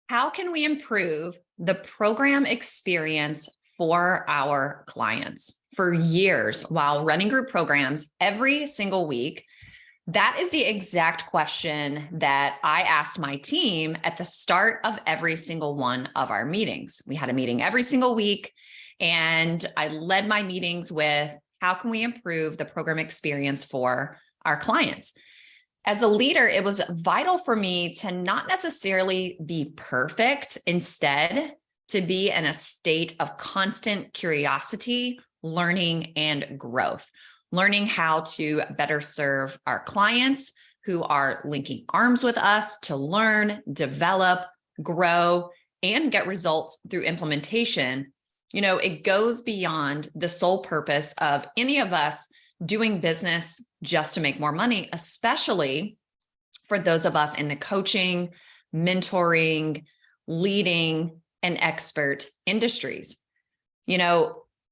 How can we improve the program experience for our clients? For years, while running group programs every single week, that is the exact question that I asked my team at the start of every single one of our meetings. We had a meeting every single week, and I led my meetings with how can we improve the program experience for our clients? As a leader, it was vital for me to not necessarily be perfect, instead, to be in a state of constant curiosity, learning, and growth. Learning how to better serve our clients who are linking arms with us to learn, develop, grow, and get results through implementation. It goes beyond the sole purpose of any of us doing business just to make more money, especially for those of us in the coaching, mentoring, leading, and expert industries.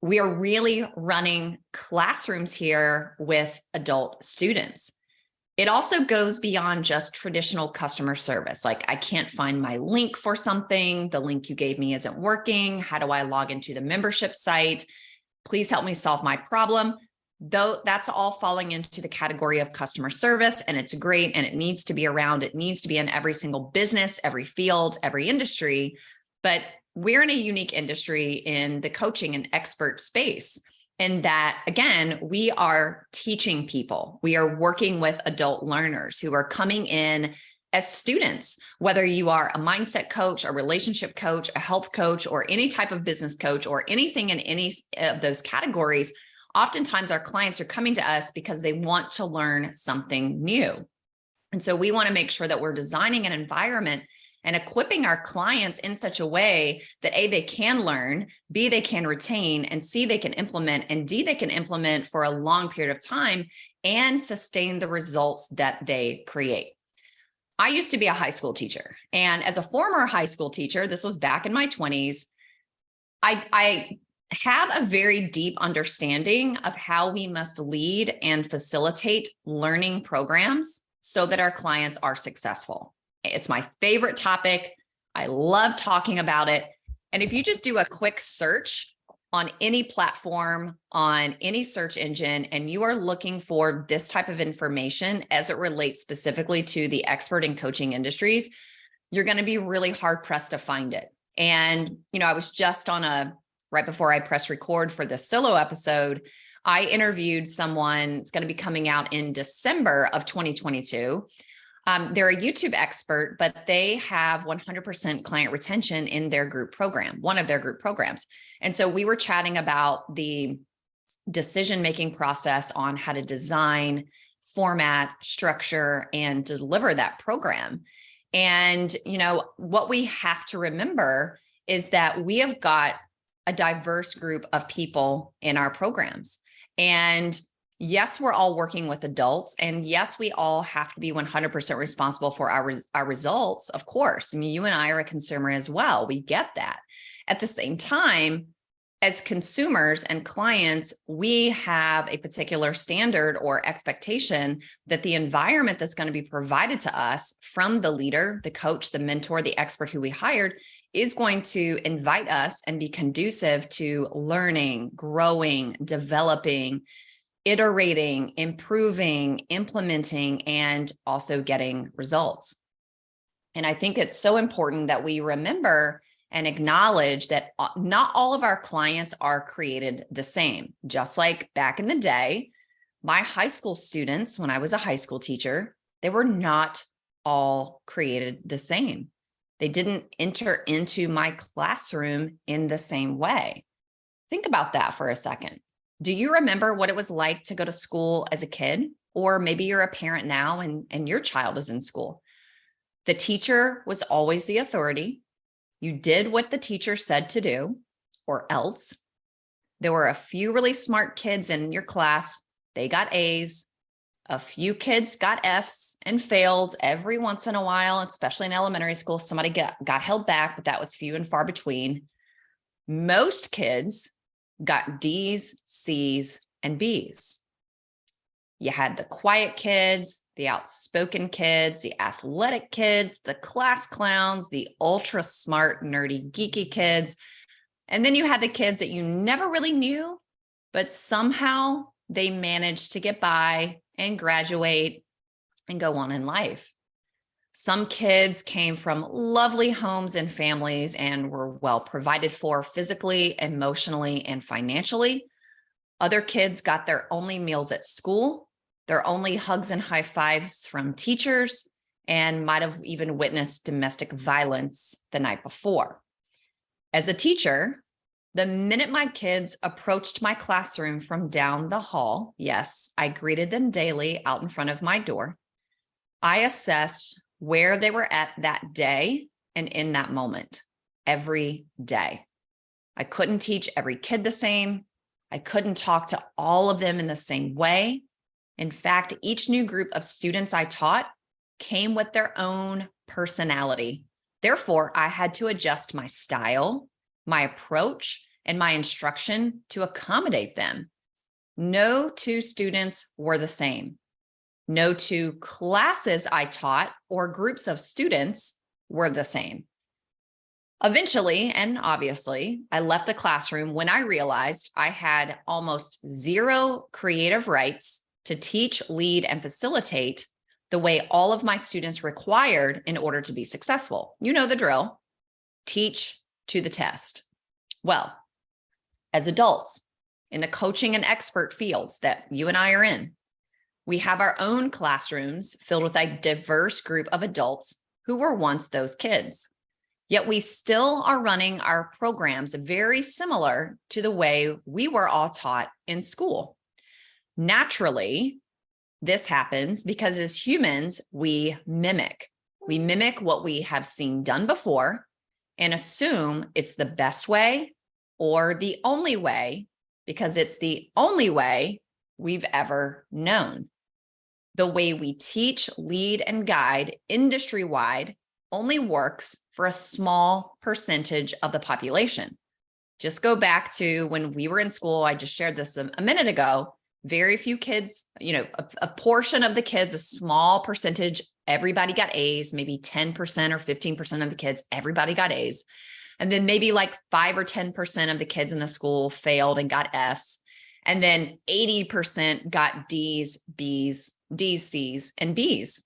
We are really running classrooms here with adult students. It also goes beyond just traditional customer service. Like, I can't find my link for something. The link you gave me isn't working. How do I log into the membership site? Please help me solve my problem. Though that's all falling into the category of customer service, and it's great, and it needs to be around. It needs to be in every single business, every field, every industry. But we're in a unique industry in the coaching and expert space, in that, again, we are teaching people. We are working with adult learners who are coming in as students, whether you are a mindset coach, a relationship coach, a health coach, or any type of business coach, or anything in any of those categories. Oftentimes our clients are coming to us because they want to learn something new. And so we want to make sure that we're designing an environment and equipping our clients in such a way that A, they can learn, B, they can retain, and C, they can implement, and D, they can implement for a long period of time and sustain the results that they create. I used to be a high school teacher. And as a former high school teacher, this was back in my 20s, I have a very deep understanding of how we must lead and facilitate learning programs so that our clients are successful. It's my favorite topic. I love talking about it. And if you just do a quick search on any platform, on any search engine, and you are looking for this type of information as it relates specifically to the expert and coaching industries, you're going to be really hard pressed to find it. And, I was just on right before I pressed record for this solo episode, I interviewed someone. It's going to be coming out in December of 2022. They're a YouTube expert, but they have 100% client retention in their group program, one of their group programs. And so we were chatting about the decision-making process on how to design, format, structure, and deliver that program. And, what we have to remember is that we have got a diverse group of people in our programs. And yes, we're all working with adults, and yes, we all have to be 100% responsible for our results. Of course, you and I are a consumer as well. We get that. At the same time, as consumers and clients, we have a particular standard or expectation that the environment that's going to be provided to us from the leader, the coach, the mentor, the expert who we hired is going to invite us and be conducive to learning, growing, developing, iterating, improving, implementing, and also getting results. And I think it's so important that we remember and acknowledge that not all of our clients are created the same. Just like back in the day, my high school students, when I was a high school teacher, they were not all created the same. They didn't enter into my classroom in the same way. Think about that for a second. Do you remember what it was like to go to school as a kid? Or maybe you're a parent now and your child is in school. The teacher was always the authority. You did what the teacher said to do, or else. There were a few really smart kids in your class. They got A's. A few kids got F's and failed every once in a while, especially in elementary school. Somebody got held back, but that was few and far between. Most kids got D's, C's, and B's. You had the quiet kids, the outspoken kids, the athletic kids, the class clowns, the ultra smart, nerdy, geeky kids. And then you had the kids that you never really knew, but somehow they managed to get by and graduate and go on in life. Some kids came from lovely homes and families and were well provided for physically, emotionally, and financially. Other kids got their only meals at school, their only hugs and high fives from teachers, and might have even witnessed domestic violence the night before. As a teacher, the minute my kids approached my classroom from down the hall, yes, I greeted them daily out in front of my door. I assessed where they were at that day and in that moment, every day. I couldn't teach every kid the same. I couldn't talk to all of them in the same way. In fact, each new group of students I taught came with their own personality. Therefore, I had to adjust my style, my approach, and my instruction to accommodate them. No two students were the same. No two classes I taught or groups of students were the same. Eventually, and obviously, I left the classroom when I realized I had almost zero creative rights to teach, lead, and facilitate the way all of my students required in order to be successful. You know the drill. Teach to the test. Well, as adults in the coaching and expert fields that you and I are in, we have our own classrooms filled with a diverse group of adults who were once those kids. Yet we still are running our programs very similar to the way we were all taught in school. Naturally, this happens because as humans, we mimic. We mimic what we have seen done before and assume it's the best way or the only way because it's the only way we've ever known. The way we teach, lead, and guide industry-wide only works for a small percentage of the population. Just go back to when we were in school. I just shared this a minute ago. Very few kids, a portion of the kids, a small percentage, everybody got A's, maybe 10% or 15% of the kids, everybody got A's. And then maybe like 5 or 10% of the kids in the school failed and got F's. And then 80% got D's, B's, D's, C's, and B's.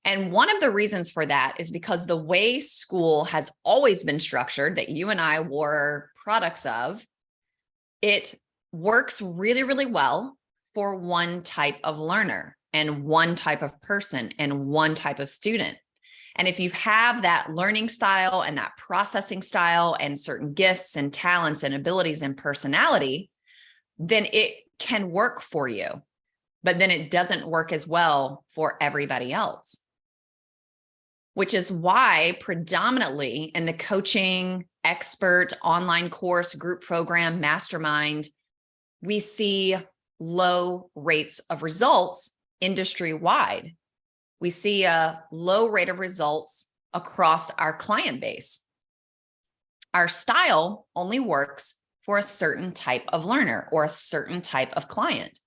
And one of the reasons for that is because the way school has always been structured, that you and I were products of, it works really, really well for one type of learner and one type of person and one type of student. And if you have that learning style and that processing style and certain gifts and talents and abilities and personality, then it can work for you, but then it doesn't work as well for everybody else. Which is why predominantly in the coaching, expert, online course, group program, mastermind, we see low rates of results industry-wide. We see a low rate of results across our client base. Our style only works for a certain type of learner or a certain type of client.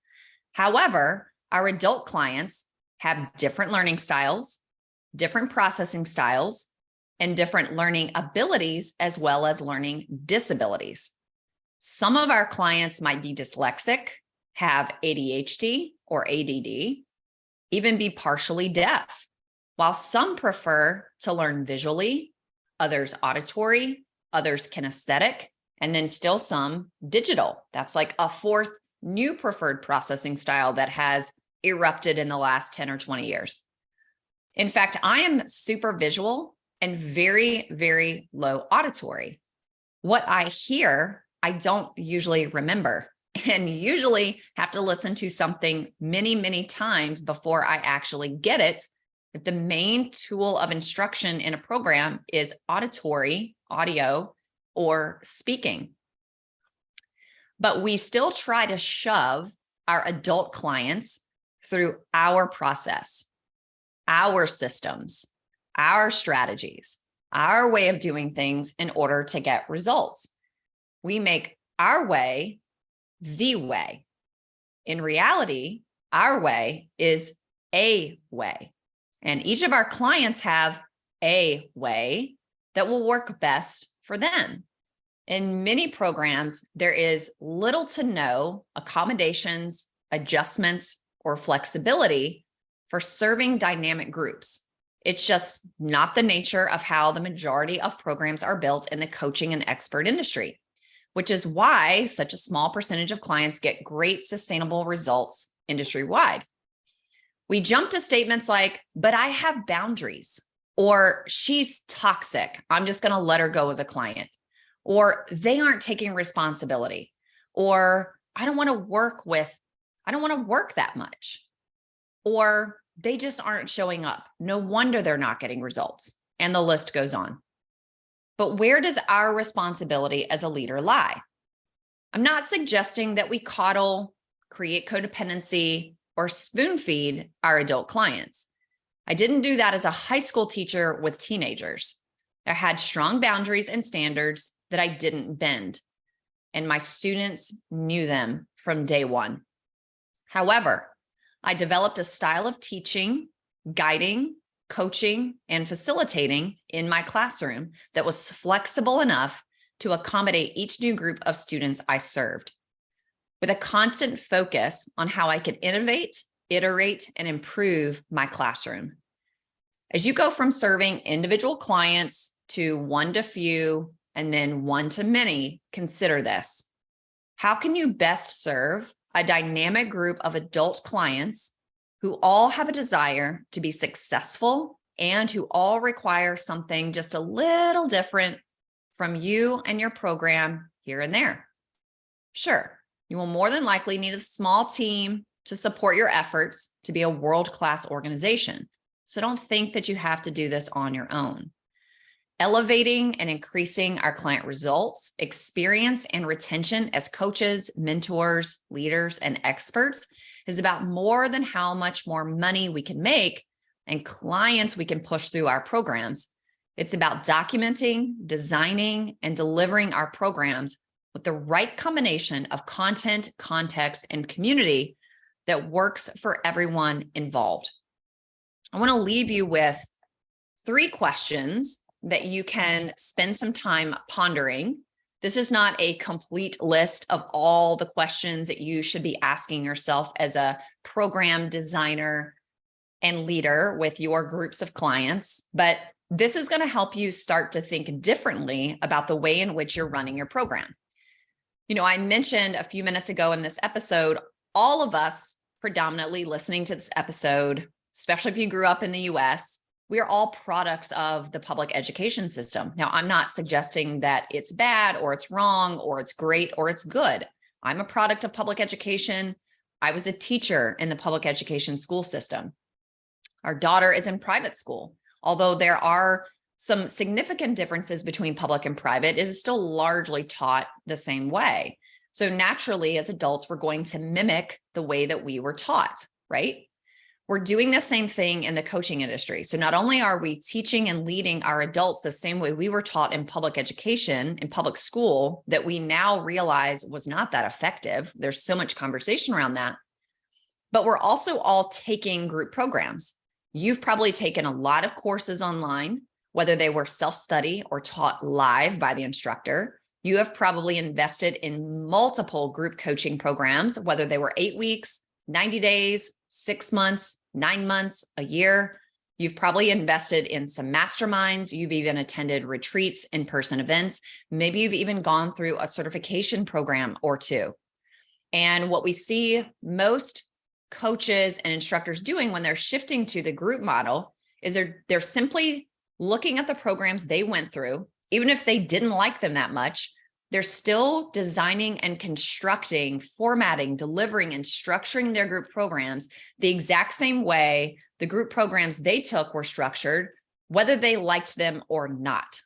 However, our adult clients have different learning styles, different processing styles, and different learning abilities as well as learning disabilities. Some of our clients might be dyslexic, have ADHD or ADD, even be partially deaf, while some prefer to learn visually, others auditory, others kinesthetic, and then still some digital. That's like a fourth new preferred processing style that has erupted in the last 10 or 20 years. In fact, I am super visual and very, very low auditory. What I hear, I don't usually remember and usually have to listen to something many, many times before I actually get it. But the main tool of instruction in a program is auditory, audio, or speaking. But we still try to shove our adult clients through our process, our systems, our strategies, our way of doing things in order to get results. We make our way the way. In reality, our way is a way. And each of our clients have a way that will work best for them. In many programs, there is little to no accommodations, adjustments, or flexibility for serving dynamic groups. It's just not the nature of how the majority of programs are built in the coaching and expert industry, which is why such a small percentage of clients get great sustainable results industry-wide. We jump to statements like, but I have boundaries, or she's toxic, I'm just going to let her go as a client, or they aren't taking responsibility, or I don't want to work that much, or they just aren't showing up. No wonder they're not getting results. And the list goes on. But where does our responsibility as a leader lie? I'm not suggesting that we coddle, create codependency, or spoon feed our adult clients. I didn't do that as a high school teacher with teenagers. I had strong boundaries and standards that I didn't bend, and my students knew them from day one. However, I developed a style of teaching, guiding, coaching, and facilitating in my classroom that was flexible enough to accommodate each new group of students I served, with a constant focus on how I could innovate, iterate, and improve my classroom. As you go from serving individual clients to one to few, and then one to many, consider this. How can you best serve a dynamic group of adult clients who all have a desire to be successful and who all require something just a little different from you and your program here and there? Sure, you will more than likely need a small team to support your efforts to be a world-class organization. So don't think that you have to do this on your own. Elevating and increasing our client results, experience, and retention as coaches, mentors, leaders, and experts is about more than how much more money we can make and clients we can push through our programs. It's about documenting, designing, and delivering our programs with the right combination of content, context, and community that works for everyone involved. I want to leave you with 3 questions that you can spend some time pondering. This is not a complete list of all the questions that you should be asking yourself as a program designer and leader with your groups of clients, but this is going to help you start to think differently about the way in which you're running your program. You know, I mentioned a few minutes ago in this episode, all of us predominantly listening to this episode, especially if you grew up in the US, we are all products of the public education system. Now, I'm not suggesting that it's bad or it's wrong or it's great or it's good. I'm a product of public education. I was a teacher in the public education school system. Our daughter is in private school. Although there are some significant differences between public and private, it is still largely taught the same way. So naturally, as adults, we're going to mimic the way that we were taught, right? We're doing the same thing in the coaching industry. So not only are we teaching and leading our adults the same way we were taught in public education, in public school, that we now realize was not that effective. There's so much conversation around that. But we're also all taking group programs. You've probably taken a lot of courses online, whether they were self-study or taught live by the instructor. You have probably invested in multiple group coaching programs, whether they were 8 weeks, 90 days, 6 months, 9 months, a year. You've probably invested in some masterminds. You've even attended retreats, in-person events. Maybe you've even gone through a certification program or 2. And what we see most coaches and instructors doing when they're shifting to the group model is they're simply looking at the programs they went through. Even if they didn't like them that much, they're still designing and constructing, formatting, delivering, and structuring their group programs the exact same way the group programs they took were structured, whether they liked them or not.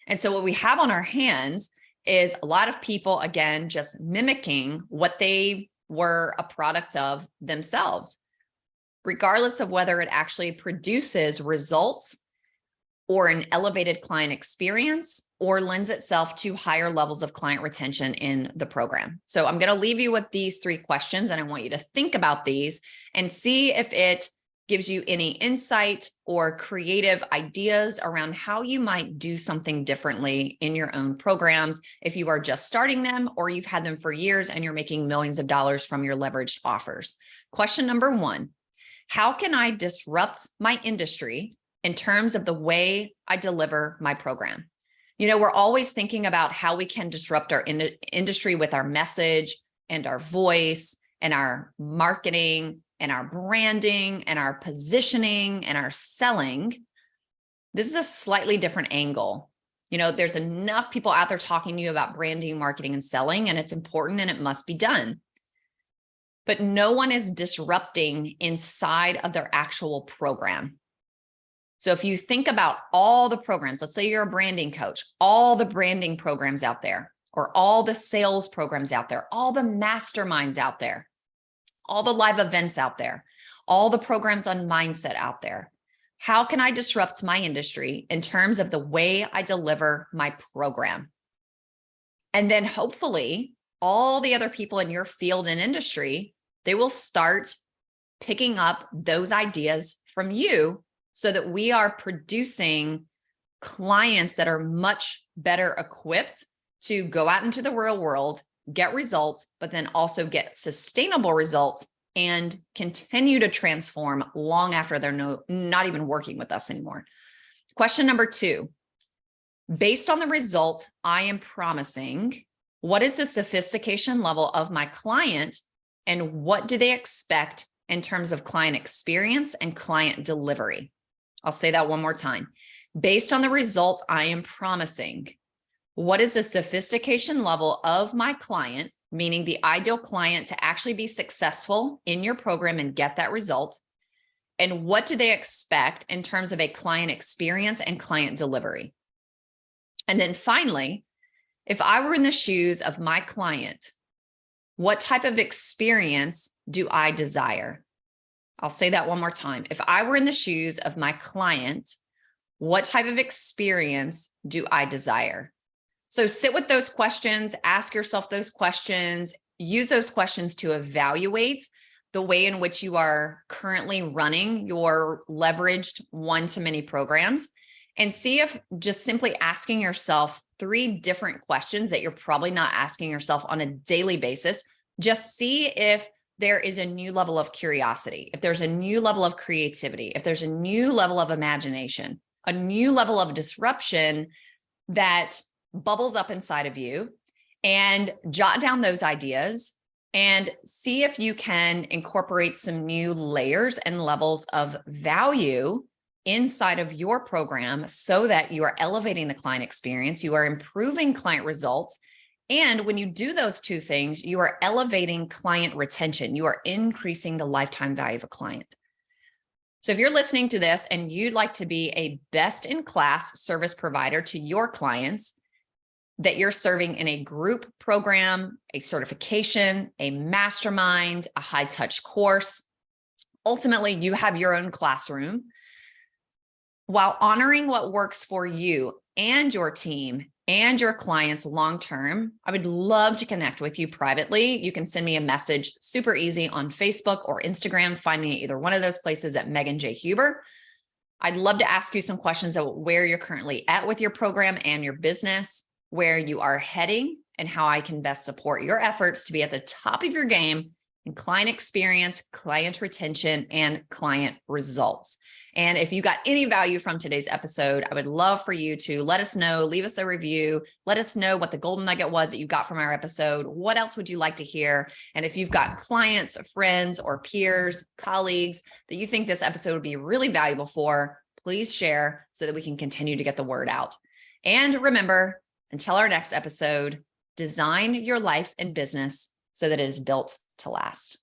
And so what we have on our hands is a lot of people, again, just mimicking what they were a product of themselves, regardless of whether it actually produces results or an elevated client experience, or lends itself to higher levels of client retention in the program? So I'm going to leave you with these 3 questions, and I want you to think about these and see if it gives you any insight or creative ideas around how you might do something differently in your own programs if you are just starting them, or you've had them for years and you're making millions of dollars from your leveraged offers. Question number 1, how can I disrupt my industry in terms of the way I deliver my program? You know, we're always thinking about how we can disrupt our industry with our message and our voice and our marketing and our branding and our positioning and our selling. This is a slightly different angle. You know, there's enough people out there talking to you about branding, marketing, and selling, and it's important and it must be done. But no one is disrupting inside of their actual program. So if you think about all the programs, let's say you're a branding coach, all the branding programs out there, or all the sales programs out there, all the masterminds out there, all the live events out there, all the programs on mindset out there. How can I disrupt my industry in terms of the way I deliver my program? And then hopefully all the other people in your field and industry, they will start picking up those ideas from you so that we are producing clients that are much better equipped to go out into the real world, get results, but then also get sustainable results and continue to transform long after they're not even working with us anymore. Question number 2, based on the results I am promising, what is the sophistication level of my client and what do they expect in terms of client experience and client delivery? I'll say that one more time. Based on the results I am promising, what is the sophistication level of my client, meaning the ideal client to actually be successful in your program and get that result? And what do they expect in terms of a client experience and client delivery? And then finally, if I were in the shoes of my client, what type of experience do I desire? I'll say that one more time. If I were in the shoes of my client, what type of experience do I desire? So sit with those questions, ask yourself those questions, use those questions to evaluate the way in which you are currently running your leveraged one-to-many programs, and see if just simply asking yourself 3 different questions that you're probably not asking yourself on a daily basis, just see if there is a new level of curiosity, if there's a new level of creativity, if there's a new level of imagination, a new level of disruption that bubbles up inside of you, and jot down those ideas and see if you can incorporate some new layers and levels of value inside of your program so that you are elevating the client experience, you are improving client results. And when you do those 2 things, you are elevating client retention. You are increasing the lifetime value of a client. So if you're listening to this and you'd like to be a best-in-class service provider to your clients that you're serving in a group program, a certification, a mastermind, a high-touch course, ultimately you have your own classroom, while honoring what works for you and your team and your clients long-term, I would love to connect with you privately. You can send me a message super easy on Facebook or Instagram. Find me at either one of those places at Megan J. Huber. I'd love to ask you some questions about where you're currently at with your program and your business, where you are heading, and how I can best support your efforts to be at the top of your game in client experience, client retention, and client results. And if you got any value from today's episode, I would love for you to let us know, leave us a review, let us know what the golden nugget was that you got from our episode. What else would you like to hear? And if you've got clients, friends, or peers, colleagues that you think this episode would be really valuable for, please share so that we can continue to get the word out. And remember, until our next episode, design your life and business so that it is built to last.